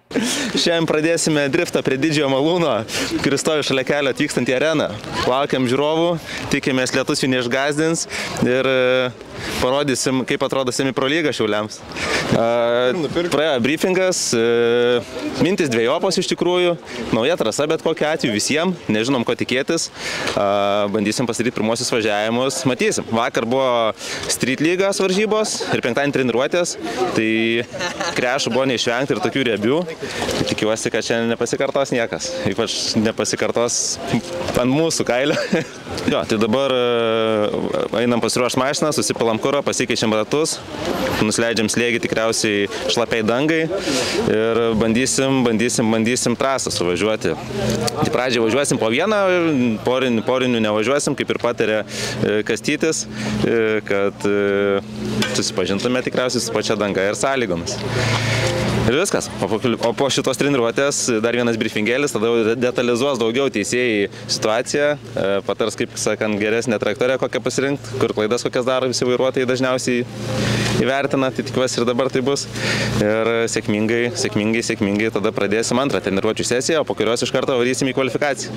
Šiandien pradėsime driftą prie didžiojo malūno, kuris stovi šalia kelio atvykstant į areną. Laukiam žiūrovų, tikimės lietus jų neišgazdins ir parodysim, kaip atrodo semi-pro lyga Šiauliams. Praėjo briefingas, mintis dviejopos iš tikrųjų, nauja trasa bet kokiu atveju visiems, nežinom ko tikėtis, bandysim pasidaryti pirmosius važiavimus, matysim. Vakar buvo street lygos varžybos ir penktadienį treniruotės, tai krešų buvo neišvengti ir tokių riebių. Tikiuosi, kad šiandien nepasikartos niekas, ypač nepasikartos ant mūsų kailio. Jo, tai dabar einam pasiruošti mašiną, susipilam kurą, pasikeičiam ratus, nusileidžiam slėgį tikriausiai šlapiai dangai ir bandysim trasą suvažiuoti. Tai pradžiai važiuosim po vieną, porinių nevažiuosim, kaip ir patarė Kastytis, kad susipažintume tikriausiai su pačia danga ir sąlygomis. Ir viskas. O po šitos treniruotės dar vienas briefingėlis, tada detalizuos daugiau teisėjai situaciją, patars, kaip sakant, geresnę trajektoriją kokią pasirinkti, kur klaidas kokias daro visi vairuotojai dažniausiai įvertina, tai tikiuosi ir dabar tai bus. Ir sėkmingai tada pradėsim antrą treniruočių sesiją, o po kurios iš karto varysim į kvalifikaciją.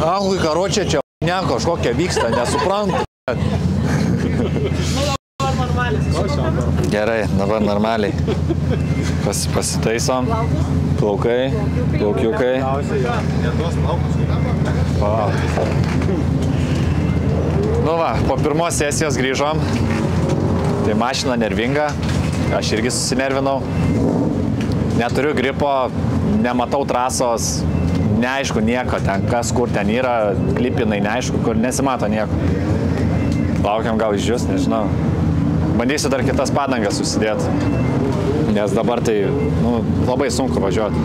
Ahui, karočią čia ne kažkokia vyksta, nesuprantu. Gerai, dabar normaliai. Pasitaisom. Plaukai, plaukiukai. Nu va, po pirmos sesijos grįžom. Tai mašina nervinga. Aš irgi susinervinau. Neturiu gripo, nematau trasos. Neaišku nieko, ten kas, kur ten yra, klipinai, neaišku, kur nesimato nieko. Laukiam gal išdžius, nežinau. Bandysiu dar kitas padangas susidėti, nes dabar tai labai sunku važiuoti.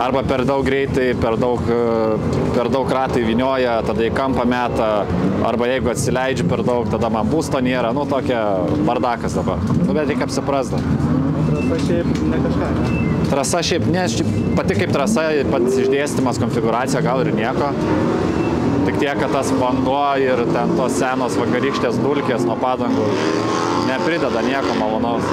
Arba per daug greitai, per daug ratai vynioja, tada į kampą meta, arba jeigu atsileidžiu per daug, tada man būsto nėra, tokia bardakas dabar. Bet reikia apsiprasda. Trasa šiaip ne kažką, ne? Trasa šiaip, pati kaip trasa, pats išdėstymas, konfiguracija gal ir nieko. Tik tiek, kad tas vanduo ir ten tos senos vakarykštės dulkės nuo padangų neprideda nieko malonaus.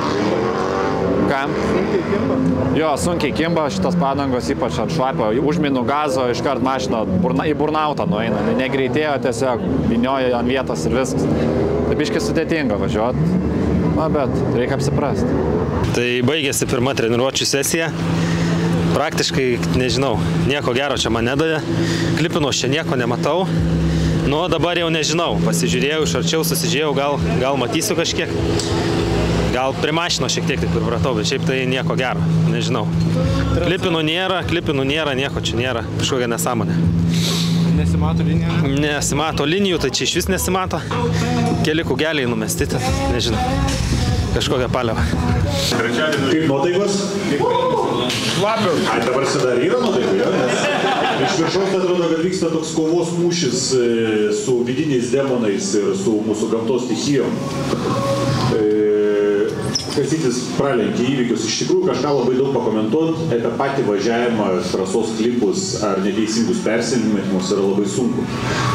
Ką? Sunkiai kimba? Jo, sunkiai kimba šitos padangos, ypač ant šlapio. Užminų gazo, iškart mašina į burnautą nueina. Negreitėjo, tiesiog vynioja ant vietos ir viskas. Tai biškai sudėtinga važiuoti. Bet reikia apsiprasti. Tai baigėsi pirma treniruočių sesija. Praktiškai, nežinau, nieko gero čia man nedavė. Klipinos čia nieko nematau. Dabar jau nežinau. Pasižiūrėjau, iš arčiau susižiūrėjau, gal matysiu kažkiek. Gal prie mašino šiek tiek tik pripratau, bet šiaip tai nieko gero. Nežinau. Klipinų nėra, nieko čia nėra. Kažkokia nesąmonė. Nesimato linijų? Nesimato linijų, tai čia iš vis nesimato. Keli kugeliai numesti, nežinau. Kažkokia paliava. Kaip nuotaikos? Šlapios. Dabar dar yra nuotaikų, jo? Nes iš viršaus atrodo, kad vyksta toks kovos mūšis su vidiniais demonais ir su mūsų gamtos stichijom. Kastytis pralenkė įvykius. Iš tikrųjų kažką labai daug pakomentuot apie patį važiavimą, trasos klipus ar neteisingus persileidimus yra labai sunku.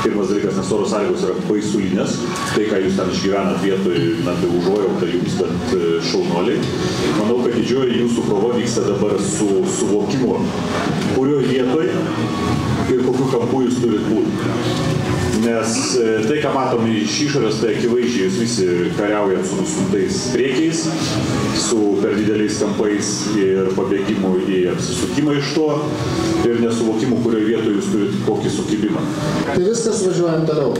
Pirmas dalykas, nes oro sąlygos yra baisulinės. Tai, ką jūs ten išgyvenat vietoj, tai užuojautą jums, bet šaunuoliai. Manau, kad didžioji jūsų kova vyksta dabar su suvokimu, kurioje vietoj ir kokiu kampu jūs turit būti. Nes tai, ką matome iš išorės, tai akivaizdžiai jūs visi kariaujat su nustumtais priekiais, su per dideliais kampais ir pabėgimu į apsisukimą iš to ir nesuvokimu, kurioje vietoje jūs turit kokį sukibimą. Tai viskas, važiuojam toliau.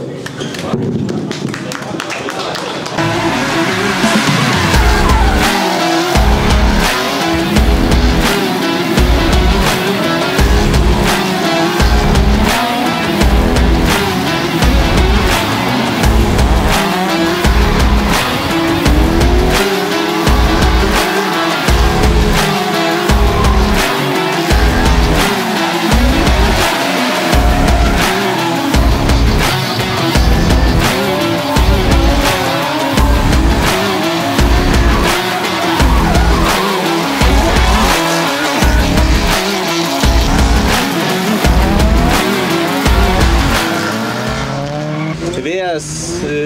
Vėjas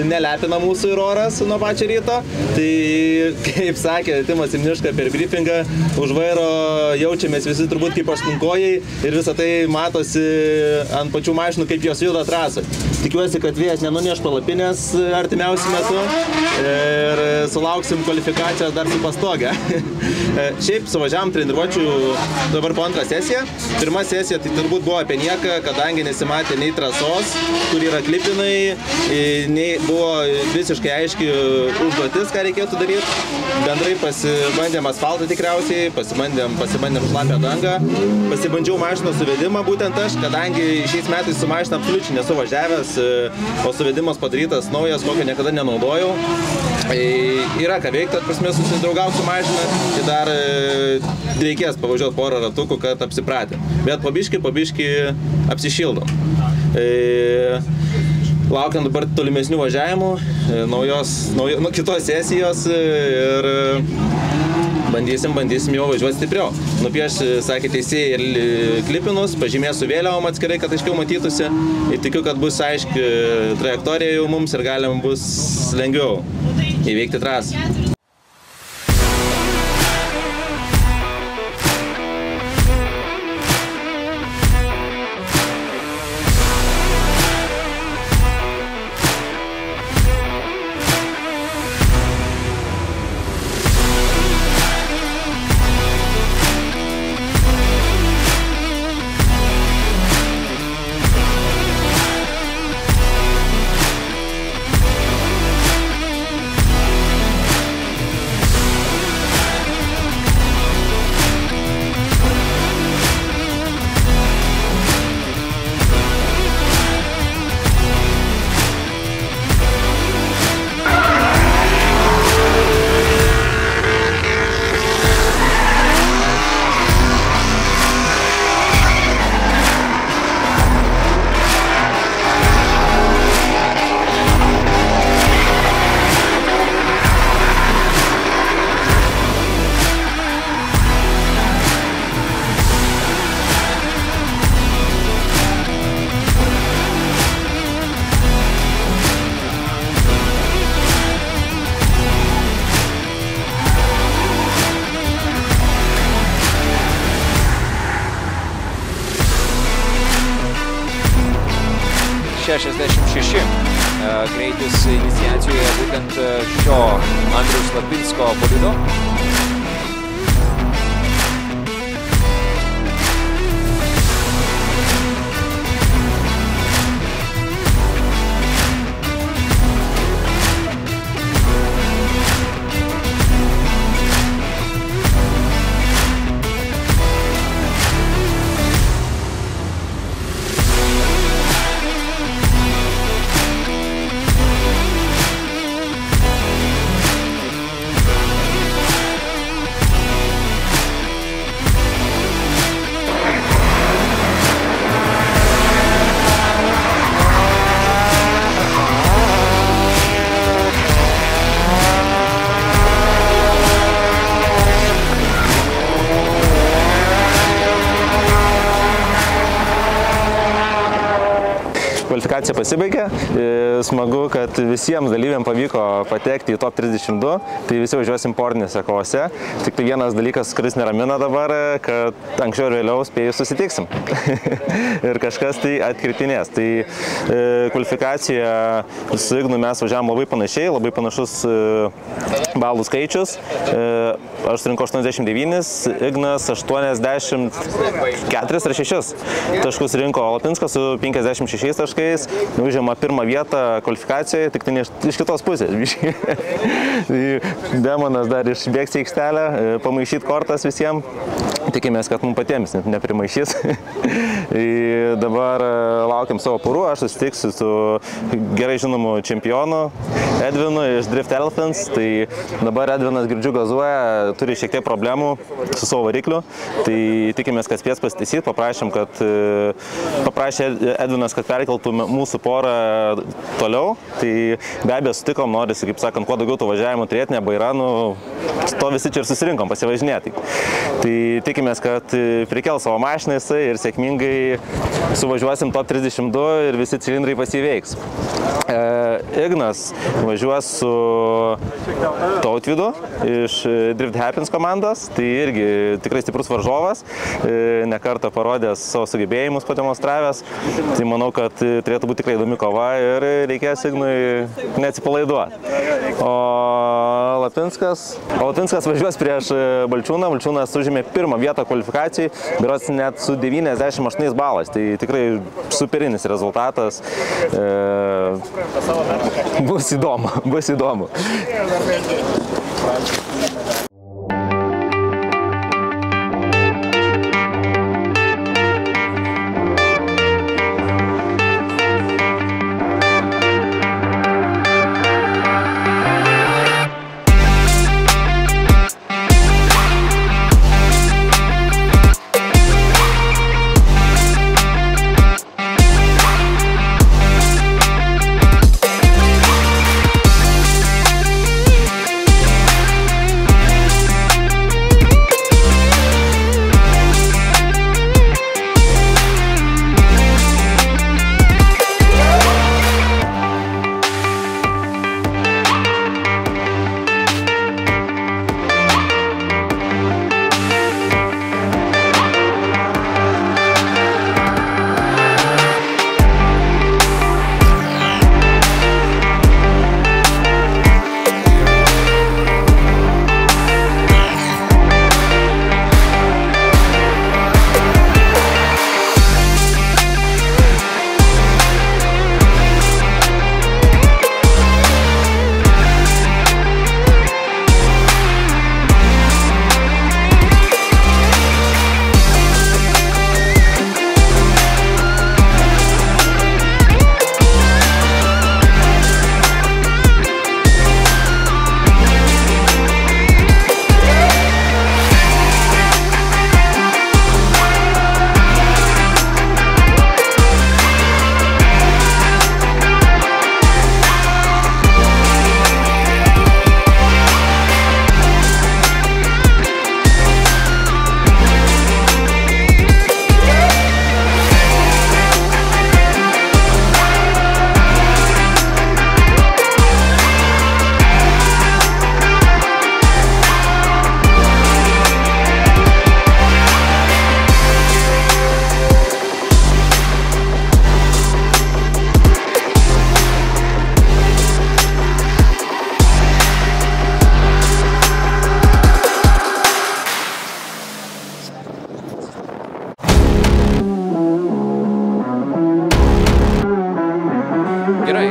nelepina mūsų ir oras nuo pačio ryto, tai kaip sakė Timas Simniška per briefingą, už vairo jaučiamės visi turbūt kaip aštunkojai ir visą tai matosi ant pačių mašinų, kaip jos juda trasą. Tikiuosi, kad vėjas nenuneš palapinės artimiausiu metu ir sulauksim kvalifikacijos dar su pastogė. Šiaip suvažiavam treniruočių dabar po antrą sesiją. Pirma sesija tai turbūt buvo apie nieką, kadangi nesimatė nei trasos, kur yra klipinai, nei buvo visiškai aiški užduotis, ką reikėtų daryti. Bendrai pasibandėm asfaltą tikriausiai, pasibandėm šlapią dangą, pasibandžiau mašinos suvedimą būtent aš, kadangi šiais metais su mašina absoliučiai nesu važiavęs, o suvedimas padarytas naujas, kokio niekada nenaudojau. Yra ką veikti, prasme, susidraugauti su mašina, tai dar reikės pavažiuoti porą ratukų, kad apsipratę. Bet pabiški apsišildom. Laukiam dabar tolimesnių važiavimų, kitos sesijos ir bandysim jau važiuoti stipriau. Nupieš, sakė teisėjai, ir klipinus, pažymėsiu vėliavom atskirai, kad aiškiau matytųsi. Ir tikiu, kad bus aiški trajektorija jau mums ir galim bus lengviau įveikti trasą. Greitis iniciacijoje būtent šio Andriaus Lapinsko bolido. kvalifikacija pasibaigė. Smagu, kad visiems dalyviams pavyko patekti į top 32, tai visi važiuosim portinėse kovose. Tik tai vienas dalykas, kuris neramina dabar, kad anksčiau ir vėliau spėjus susitiksim. Ir kažkas tai atkritinės. Tai kvalifikacija su Ignu mes važiavom labai panašiai, labai panašus balų skaičius. Aš surinkau 89, Ignas 84 ar 6 taškus rinko Lapinskas su 56 taškais, užima pirmą vietą kvalifikacijoje, tik tai iš kitos pusės. Demonas dar išbėgs į aikštelę, pamaišyti kortas visiems. Tikimės, kad mums patiems neprimaišys. Dabar laukiam savo porų, aš susitiksiu su gerai žinomu čempionu Edvinu iš Drift Elephants. Tai dabar Edvinas girdžiu gazuoja, turi šiek tiek problemų su savo varikliu. Tai tikimės, kad spės pasitaisyti, paprašė Edvinas, kad perkeltų mūsų porą toliau. Tai be abejo sutikom, norisi, kaip sakant, kuo daugiau tų važiavimų turėti, nebairanų, to visi čia ir susirinkom pasivažinėti. Tai tikimės, kad prikel savo mašiną jisai ir sėkmingai suvažiuosim top 32 ir visi cilindrai pasiveiks. Ignas važiuos su Tautvydu iš Drift Happens komandos, tai irgi tikrai stiprus varžovas, ne kartą parodęs savo sugebėjimus pademonstravęs, tai manau, kad turėtų būti tikrai įdomi kova ir reikės Ignui neatsipalaiduoti. O Lapinskas važiuos prieš Balčiūną, Balčiūnas užėmė pirmą vietą kvalifikacijai, berods net su 98 balais, tai tikrai superinis rezultatas. Bus įdomu.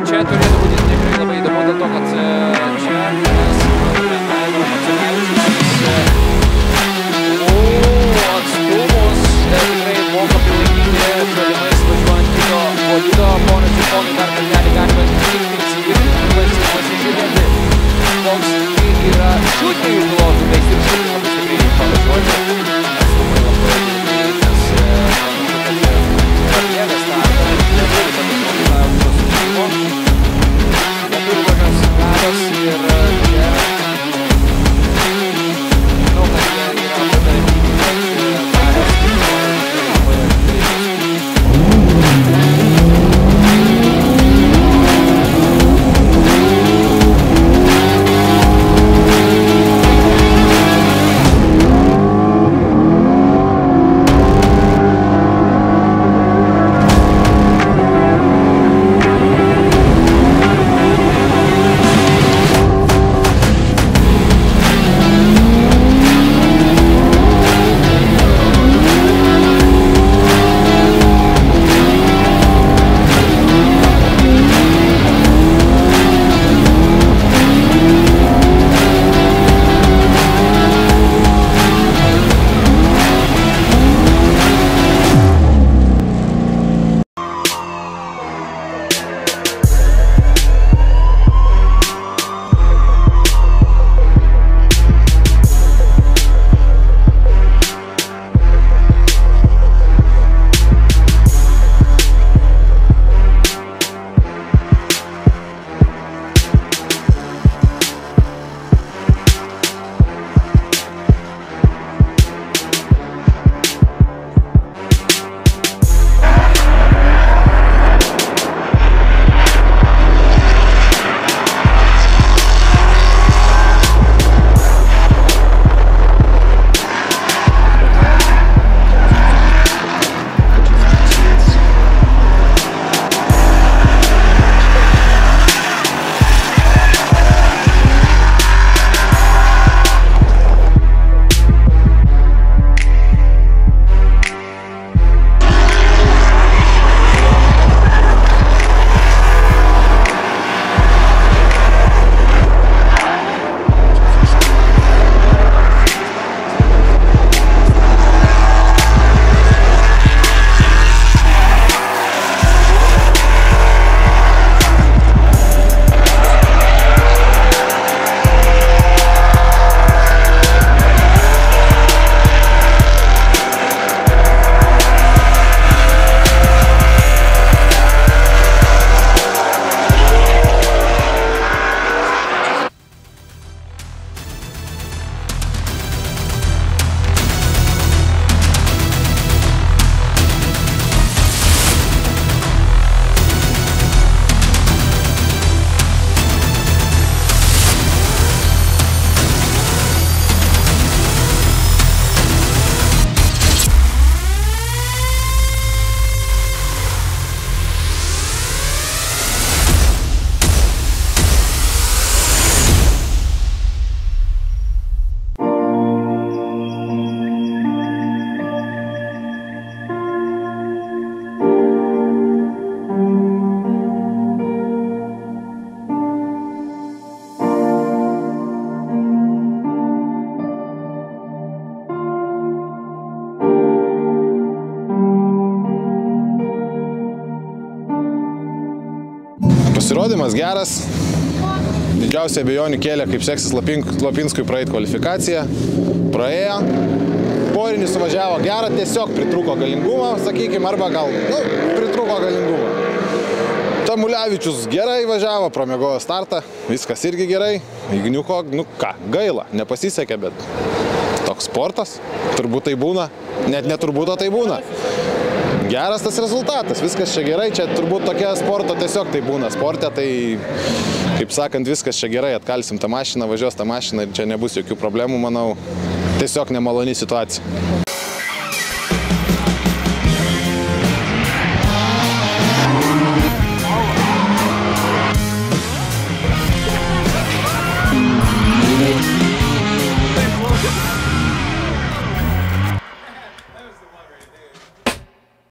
Čia turėtų būti tikrai labai įdomu dėl to, kad čia mes matome Aino Maciulevičius. Atstumus tikrai moka prilaikyti šalimais važiuojant kito bolido. Ponas ir ponai, dar kartelį galime tik pasižiūrėti, koks yra šutinių pilotų meistrų šutinių labai stipriai pavažiuoti. Atstumai labai dideli, nes prabėga startą, neturi neturi kokios galios ir Pasirodymas geras. Didžiausia abejonių kėlė, kaip seksis Lapinskui praeiti kvalifikaciją. Praėjo. Porinis suvažiavo gerą, tiesiog pritrūko galingumą, sakykime, arba gal, pritrūko galingumą. Tamulevičius gerai važiavo, pramiegojo startą, viskas irgi gerai. Igniuko, gaila, nepasisekė, bet toks sportas, turbūt tai būna, net neturbūt, o tai būna. Geras tas rezultatas, viskas čia gerai, čia turbūt tokia sporto tiesiog tai būna. Sporte tai, kaip sakant, viskas čia gerai, atkalsim tą mašiną, važiuos tą mašiną ir čia nebus jokių problemų, manau. Tiesiog nemaloni situacija.